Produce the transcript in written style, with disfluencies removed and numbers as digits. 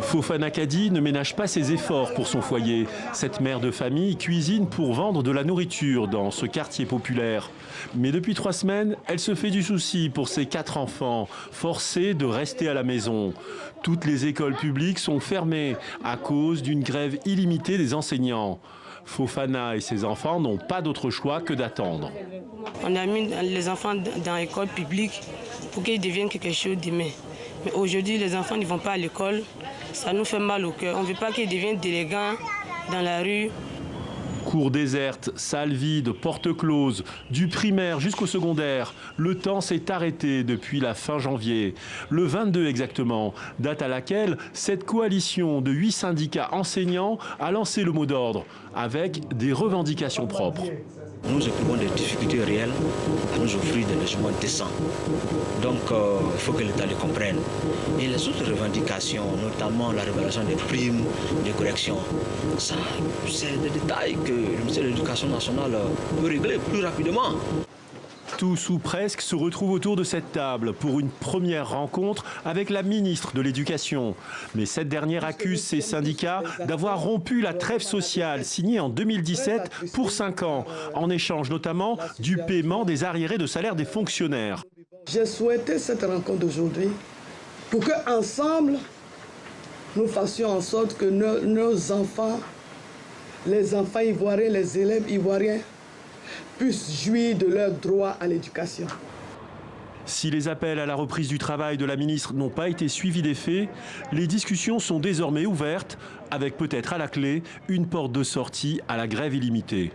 Fofana Kadi ne ménage pas ses efforts pour son foyer. Cette mère de famille cuisine pour vendre de la nourriture dans ce quartier populaire. Mais depuis 3 semaines, elle se fait du souci pour ses 4 enfants, forcés de rester à la maison. Toutes les écoles publiques sont fermées à cause d'une grève illimitée des enseignants. Fofana et ses enfants n'ont pas d'autre choix que d'attendre. On a mis les enfants dans l'école publique pour qu'ils deviennent quelque chose demain. Mais aujourd'hui, les enfants ne vont pas à l'école. Ça nous fait mal au cœur. On ne veut pas qu'ils deviennent délinquants dans la rue. Cours désertes, salles vides, portes closes, du primaire jusqu'au secondaire. Le temps s'est arrêté depuis la fin janvier. Le 22 exactement, date à laquelle cette coalition de 8 syndicats enseignants a lancé le mot d'ordre, avec des revendications propres. Nous éprouvons des difficultés réelles à nous offrir des logements décents. Donc il faut que l'État le comprenne. Et les autres revendications, notamment la révélation des primes, des corrections, ça, c'est des détails que le ministère de l'Éducation nationale peut régler plus rapidement. Tous ou presque se retrouvent autour de cette table pour une première rencontre avec la ministre de l'Éducation. Mais cette dernière accuse ses syndicats d'avoir rompu la trêve sociale signée en 2017 pour 5 ans, en échange notamment du paiement des arriérés de salaire des fonctionnaires. J'ai souhaité cette rencontre d'aujourd'hui pour qu'ensemble, nous fassions en sorte que nos enfants, les enfants ivoiriens, les élèves ivoiriens, puissent jouir de leur droit à l'éducation. Si les appels à la reprise du travail de la ministre n'ont pas été suivis d'effet, les discussions sont désormais ouvertes, avec peut-être à la clé une porte de sortie à la grève illimitée.